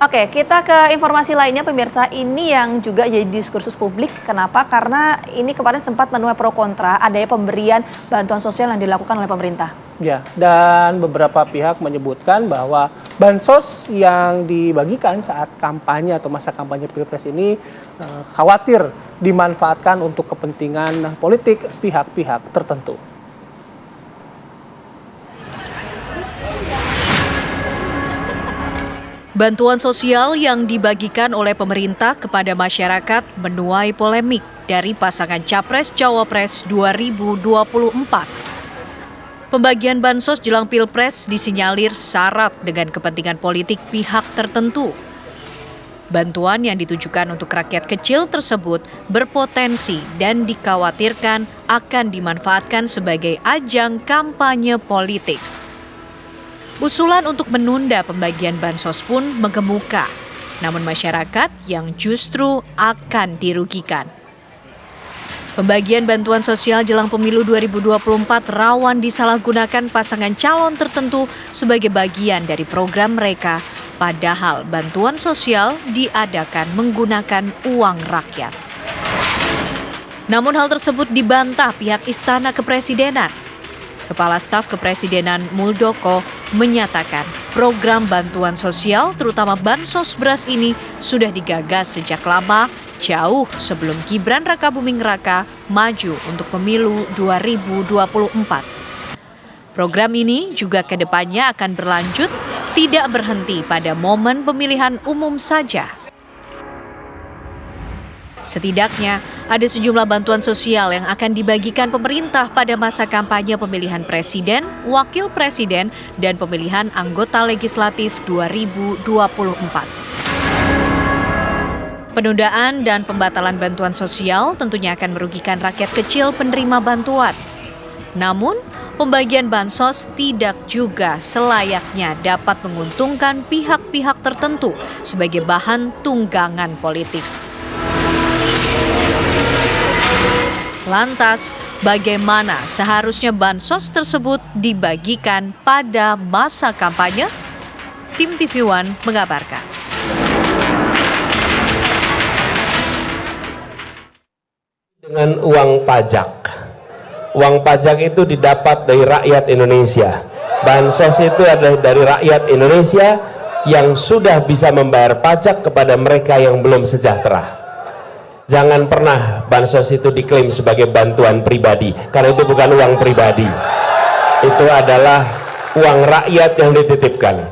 Oke, kita ke informasi lainnya pemirsa. Ini yang juga jadi diskursus publik. Kenapa? Karena ini kemarin sempat menuai pro kontra adanya pemberian bantuan sosial yang dilakukan oleh pemerintah. Ya, dan beberapa pihak menyebutkan bahwa bansos yang dibagikan saat kampanye atau masa kampanye Pilpres ini khawatir dimanfaatkan untuk kepentingan politik pihak-pihak tertentu. Bantuan sosial yang dibagikan oleh pemerintah kepada masyarakat menuai polemik dari pasangan Capres-Cawapres 2024. Pembagian bansos jelang Pilpres disinyalir syarat dengan kepentingan politik pihak tertentu. Bantuan yang ditujukan untuk rakyat kecil tersebut berpotensi dan dikhawatirkan akan dimanfaatkan sebagai ajang kampanye politik. Usulan untuk menunda pembagian bansos pun mengemuka, namun masyarakat yang justru akan dirugikan. Pembagian bantuan sosial jelang pemilu 2024 rawan disalahgunakan pasangan calon tertentu sebagai bagian dari program mereka, padahal bantuan sosial diadakan menggunakan uang rakyat. Namun hal tersebut dibantah pihak Istana Kepresidenan. Kepala Staf Kepresidenan Muldoko menyatakan program bantuan sosial terutama bansos beras ini sudah digagas sejak lama, jauh sebelum Gibran Rakabuming Raka maju untuk pemilu 2024. Program ini juga ke depannya akan berlanjut, tidak berhenti pada momen pemilihan umum saja. Setidaknya ada sejumlah bantuan sosial yang akan dibagikan pemerintah pada masa kampanye pemilihan presiden, wakil presiden, dan pemilihan anggota legislatif 2024. Penundaan dan pembatalan bantuan sosial tentunya akan merugikan rakyat kecil penerima bantuan. Namun, pembagian bansos tidak juga selayaknya dapat menguntungkan pihak-pihak tertentu sebagai bahan tunggangan politik. Lantas, bagaimana seharusnya bansos tersebut dibagikan pada masa kampanye? Tim TV One mengabarkan. Dengan uang pajak. Uang pajak itu didapat dari rakyat Indonesia. Bansos itu adalah dari rakyat Indonesia yang sudah bisa membayar pajak kepada mereka yang belum sejahtera. Jangan pernah bansos itu diklaim sebagai bantuan pribadi, karena itu bukan uang pribadi. Itu adalah uang rakyat yang dititipkan.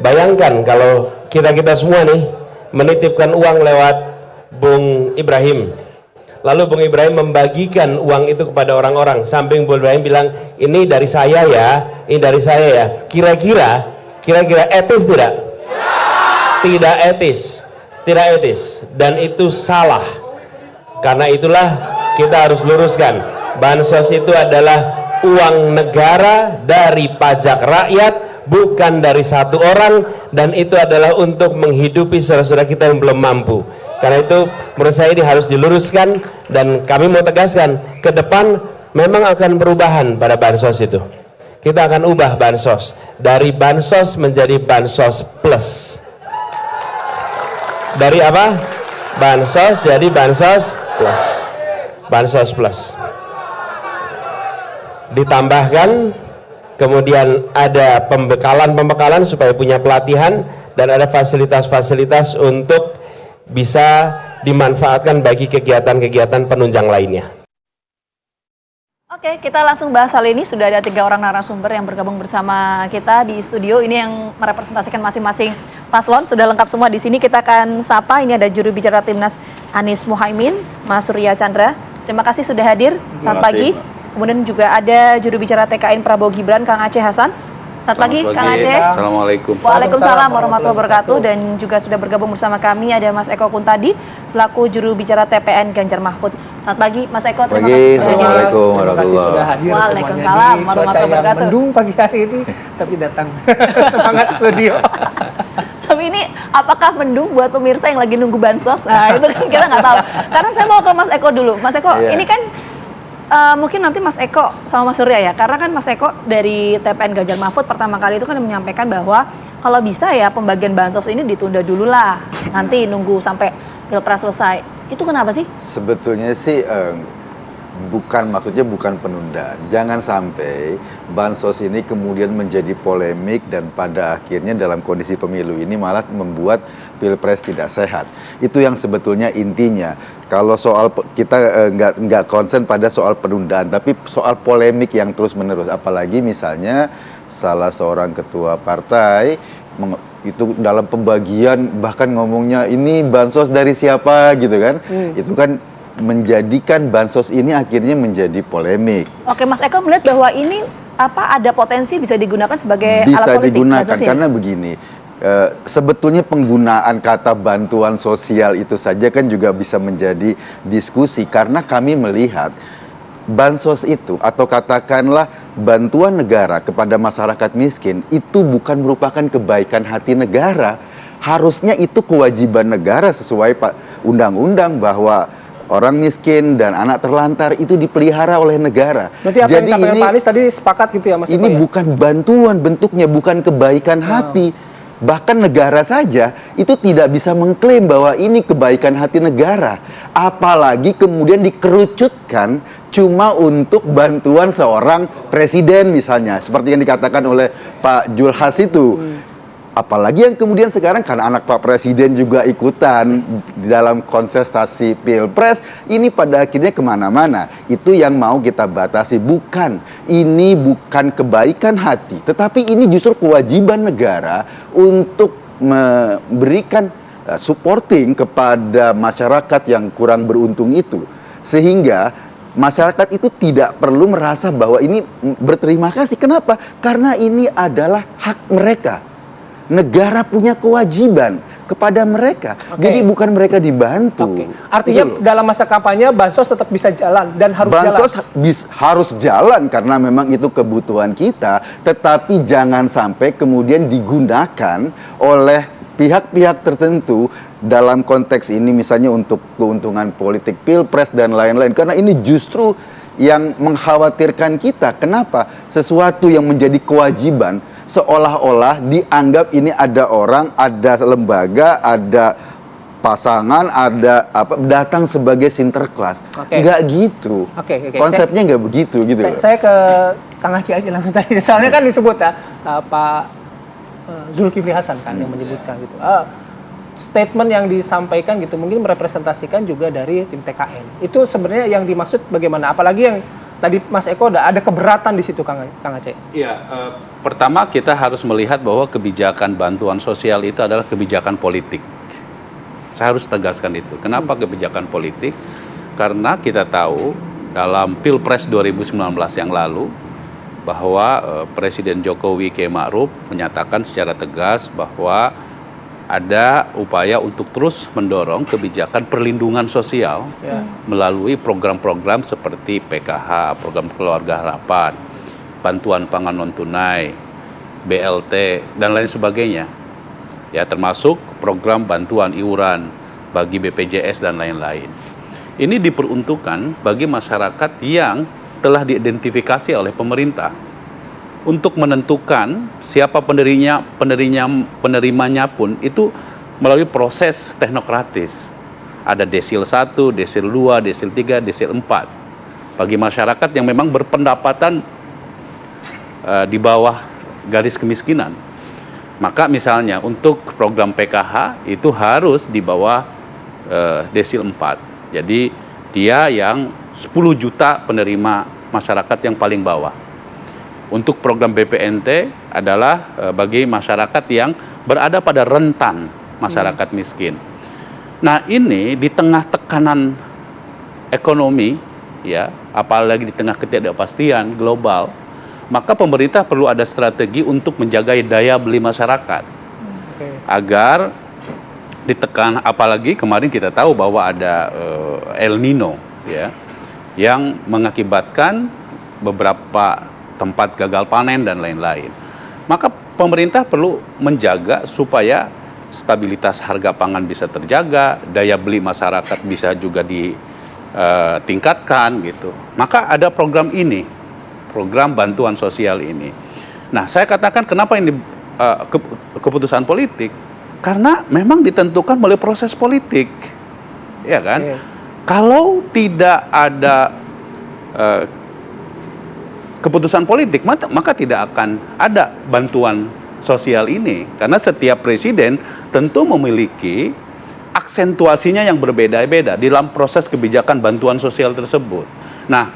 Bayangkan kalau kita semua nih menitipkan uang lewat Bung Ibrahim. Lalu Bung Ibrahim membagikan uang itu kepada orang-orang. Samping Bung Ibrahim bilang, ini dari saya ya, ini dari saya ya. Kira-kira etis tidak? Tidak etis. Tidak etis. Dan itu salah. Karena itulah kita harus luruskan. Bansos itu adalah uang negara dari pajak rakyat, bukan dari satu orang, dan itu adalah untuk menghidupi saudara-saudara kita yang belum mampu. Karena itu menurut saya ini harus diluruskan, dan kami mau tegaskan ke depan memang akan perubahan pada bansos itu. Kita akan ubah bansos dari bansos menjadi bansos plus. Dari apa? Bansos jadi bansos plus. Bansos plus. Ditambahkan kemudian ada pembekalan supaya punya pelatihan, dan ada fasilitas-fasilitas untuk bisa dimanfaatkan bagi kegiatan-kegiatan penunjang lainnya. Oke, kita langsung bahas hal ini. Sudah ada 3 orang narasumber yang bergabung bersama kita di studio. Ini yang merepresentasikan masing-masing paslon. Sudah lengkap semua di sini. Kita akan sapa. Ini ada juru bicara Timnas Anies Muhaimin, Mas Surya Chandra. Terima kasih sudah hadir. Selamat pagi. Kemudian juga ada juru bicara TKN Prabowo Gibran, Kang Aceh Hasan. Selamat pagi, Kang Aceh. Assalamualaikum. Waalaikumsalam warahmatullahi wabarakatuh. Dan juga sudah bergabung bersama kami ada Mas Eko Kuntadi selaku juru bicara TPN Ganjar Mahfud. Selamat pagi, Mas Eko. Terima kasih. Assalamualaikum warahmatullahi sudah hadir. Waalaikumsalam warahmatullahi wabarakatuh. Mendung pagi hari ini, tapi datang semangat studio. Tapi ini apakah mendung buat pemirsa yang lagi nunggu bansos? Nah, itu kan kita nggak tahu. Karena saya mau ke Mas Eko dulu. Mas Eko, ini kan mungkin nanti Mas Eko sama Mas Surya ya, karena kan Mas Eko dari TPN Ganjar Mahfud pertama kali itu kan menyampaikan bahwa kalau bisa ya pembagian bansos ini ditunda dulu lah, nanti nunggu sampai Pilpres selesai. Itu kenapa sih? Sebetulnya sih maksudnya bukan penundaan. Jangan sampai bansos ini kemudian menjadi polemik dan pada akhirnya dalam kondisi pemilu ini malah membuat Pilpres tidak sehat. Itu yang sebetulnya intinya. Kalau soal kita nggak concern pada soal penundaan, tapi soal polemik yang terus menerus. Apalagi misalnya salah seorang ketua partai itu dalam pembagian bahkan ngomongnya ini bansos dari siapa gitu kan. Itu kan menjadikan bansos ini akhirnya menjadi polemik. Oke, Mas Eko melihat bahwa ini ada potensi bisa digunakan sebagai alat Bisa politik. digunakan karena begini. Sebetulnya penggunaan kata bantuan sosial itu saja kan juga bisa menjadi diskusi karena kami melihat bansos itu atau katakanlah bantuan negara kepada masyarakat miskin itu bukan merupakan kebaikan hati negara. Harusnya itu kewajiban negara sesuai undang-undang bahwa orang miskin dan anak terlantar itu dipelihara oleh negara. Berarti apa yang disampaikan Pak Anies tadi sepakat gitu ya Mas Eko? Ini bukan bantuan bentuknya, bukan kebaikan hati. Bahkan negara saja itu tidak bisa mengklaim bahwa ini kebaikan hati negara. Apalagi kemudian dikerucutkan cuma untuk bantuan seorang presiden misalnya. Seperti yang dikatakan oleh Pak Julhas itu. Apalagi yang kemudian sekarang karena anak Pak Presiden juga ikutan di dalam kontestasi Pilpres, ini pada akhirnya kemana-mana. Itu yang mau kita batasi. Ini bukan kebaikan hati, tetapi ini justru kewajiban negara untuk memberikan supporting kepada masyarakat yang kurang beruntung itu. Sehingga masyarakat itu tidak perlu merasa bahwa ini berterima kasih. Kenapa? Karena ini adalah hak mereka. Negara punya kewajiban kepada mereka. Jadi bukan mereka dibantu. Artinya dalam masa kampanye bansos tetap bisa jalan dan harus bansos harus jalan karena memang itu kebutuhan kita, tetapi jangan sampai kemudian digunakan oleh pihak-pihak tertentu dalam konteks ini misalnya untuk keuntungan politik Pilpres dan lain-lain. Karena ini justru yang mengkhawatirkan kita. Kenapa? Sesuatu yang menjadi kewajiban seolah-olah dianggap ini ada orang, ada lembaga, ada pasangan, ada datang sebagai sinterklas. Nggak gitu. Konsepnya nggak begitu gitu. Saya ke Kang Aceh aja langsung tadi. Soalnya kan disebut ya Pak Zulkifli Hasan kan yang menyebutkan gitu. Statement yang disampaikan gitu mungkin merepresentasikan juga dari tim TKN. Itu sebenarnya yang dimaksud bagaimana? Apalagi yang tadi Mas Eko ada keberatan di situ Kang Aceh. Iya, pertama kita harus melihat bahwa kebijakan bantuan sosial itu adalah kebijakan politik. Saya harus tegaskan itu. Kenapa kebijakan politik? Karena kita tahu dalam Pilpres 2019 yang lalu bahwa Presiden Jokowi K. Ma'ruf menyatakan secara tegas bahwa ada upaya untuk terus mendorong kebijakan perlindungan sosial melalui program-program seperti PKH, program keluarga harapan, bantuan pangan non tunai, BLT dan lain sebagainya. Ya, termasuk program bantuan iuran bagi BPJS dan lain-lain. Ini diperuntukkan bagi masyarakat yang telah diidentifikasi oleh pemerintah untuk menentukan siapa penerimanya pun itu melalui proses teknokratis. Ada desil 1, desil 2, desil 3, desil 4. Bagi masyarakat yang memang berpendapatan di bawah garis kemiskinan. Maka misalnya untuk program PKH itu harus di bawah desil 4. Jadi dia yang 10 juta penerima masyarakat yang paling bawah. Untuk program BPNT adalah bagi masyarakat yang berada pada rentan masyarakat miskin. Nah, ini di tengah tekanan ekonomi, ya, apalagi di tengah ketidakpastian global, maka pemerintah perlu ada strategi untuk menjaga daya beli masyarakat agar ditekan. Apalagi kemarin kita tahu bahwa ada El Nino, ya, yang mengakibatkan beberapa tempat gagal panen dan lain-lain. Maka pemerintah perlu menjaga supaya stabilitas harga pangan bisa terjaga, daya beli masyarakat bisa juga ditingkatkan gitu. Maka ada program ini, program bantuan sosial ini. Nah, saya katakan kenapa ini keputusan politik karena memang ditentukan melalui proses politik, ya kan? Oke. Kalau tidak ada keputusan politik, maka tidak akan ada bantuan sosial ini, karena setiap presiden tentu memiliki aksentuasinya yang berbeda-beda dalam proses kebijakan bantuan sosial tersebut. Nah,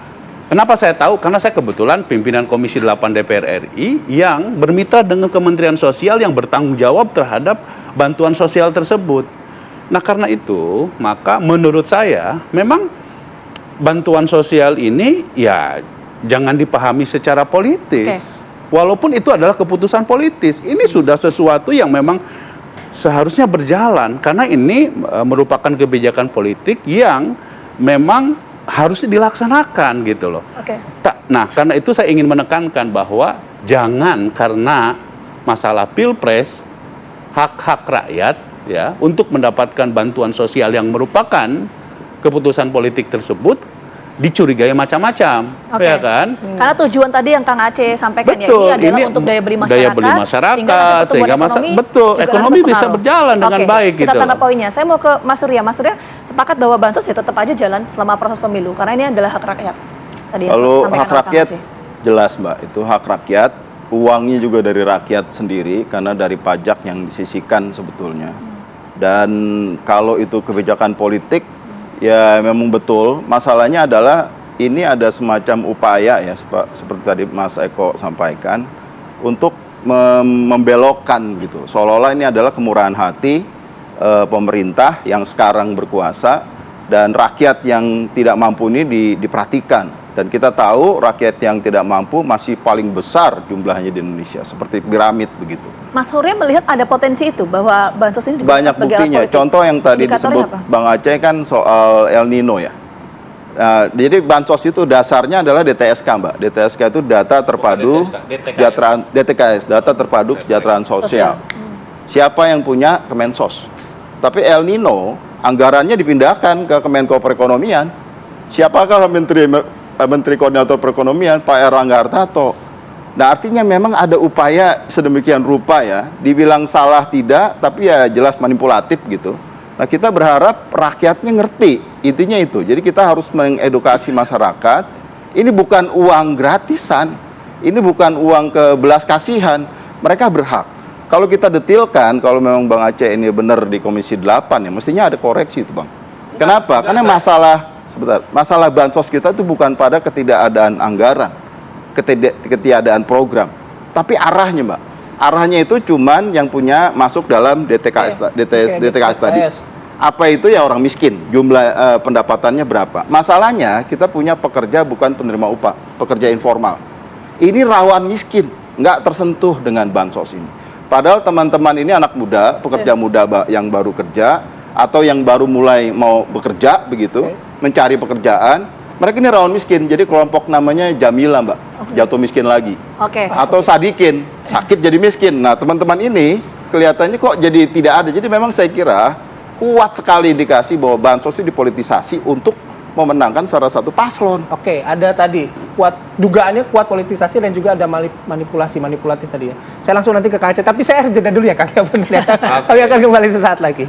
kenapa saya tahu? Karena saya kebetulan pimpinan Komisi 8 DPR RI yang bermitra dengan Kementerian Sosial yang bertanggung jawab terhadap bantuan sosial tersebut. Nah, karena itu, maka menurut saya memang bantuan sosial ini ya jangan dipahami secara politis. Walaupun itu adalah keputusan politis, ini sudah sesuatu yang memang seharusnya berjalan karena ini merupakan kebijakan politik yang memang harus dilaksanakan gitu loh. Nah, karena itu saya ingin menekankan bahwa jangan karena masalah pilpres hak-hak rakyat ya untuk mendapatkan bantuan sosial yang merupakan keputusan politik tersebut dicurigai macam-macam, ya kan? Karena tujuan tadi yang Kang Aceh sampaikan betul, ya, ini adalah untuk daya beli masyarakat, sehingga ekonomi bisa berjalan dengan baik kita gitu. tanda poinnya. Saya mau ke Mas Surya. Mas Surya sepakat bahwa bansos ya tetap aja jalan selama proses pemilu karena ini adalah hak rakyat. Tadi yang Kalau disampaikan hak oleh Kang rakyat Aceh. jelas Mbak, itu hak rakyat, uangnya juga dari rakyat sendiri karena dari pajak yang disisihkan sebetulnya. Dan kalau itu kebijakan politik, ya memang betul. Masalahnya adalah ini ada semacam upaya ya, seperti tadi Mas Eko sampaikan, untuk membelokkan gitu. Seolah-olah ini adalah kemurahan hati pemerintah yang sekarang berkuasa dan rakyat yang tidak mampu ini diperhatikan. Dan kita tahu rakyat yang tidak mampu masih paling besar jumlahnya di Indonesia, seperti piramid begitu. Mas Surya melihat ada potensi itu bahwa bansos ini Banyak sebagai alat buktinya. politik. Contoh yang tadi Indikatornya disebut apa? Bang Aceh kan soal El Nino ya. Nah, jadi bansos itu dasarnya adalah DTSK Mbak. DTSK itu data terpadu kesejahteraan, DTKS, data terpadu kesejahteraan sosial. Siapa yang punya? Kemensos. Tapi El Nino anggarannya dipindahkan ke Kemenko Perekonomian. Siapakah Menteri Koordinator Perekonomian? Pak Erlangga Hartarto. Nah, artinya memang ada upaya sedemikian rupa ya, dibilang salah tidak, tapi ya jelas manipulatif gitu. Nah, kita berharap rakyatnya ngerti, intinya itu. Jadi kita harus mengedukasi masyarakat, ini bukan uang gratisan, ini bukan uang kebelas kasihan, mereka berhak. Kalau kita detilkan, kalau memang Bang Aceh ini benar di Komisi 8 ya, mestinya ada koreksi itu Bang. Kenapa? Karena masalah bansos kita itu bukan pada ketidakadaan anggaran, ketiadaan program, tapi arahnya Mbak. Arahnya itu cuman yang punya masuk dalam DTKS tadi. Apa itu ya orang miskin, jumlah pendapatannya berapa. Masalahnya kita punya pekerja bukan penerima upah, pekerja informal. Ini rawan miskin, nggak tersentuh dengan bansos ini. Padahal teman-teman ini anak muda, pekerja muda yang baru kerja, atau yang baru mulai mau bekerja begitu, mencari pekerjaan, mereka ini rawan miskin. Jadi kelompok namanya Jamila Mbak, jatuh miskin lagi. Atau Sadikin, sakit jadi miskin. Nah, teman-teman ini kelihatannya kok jadi tidak ada. Jadi memang saya kira kuat sekali indikasi bahwa bansos itu dipolitisasi untuk memenangkan salah satu paslon. Oke, ada tadi dugaannya kuat politisasi dan juga ada manipulatif tadi ya. Saya langsung nanti ke Kang Aceh, tapi saya harus jeda dulu ya Kang. Kami akan kembali sesaat lagi.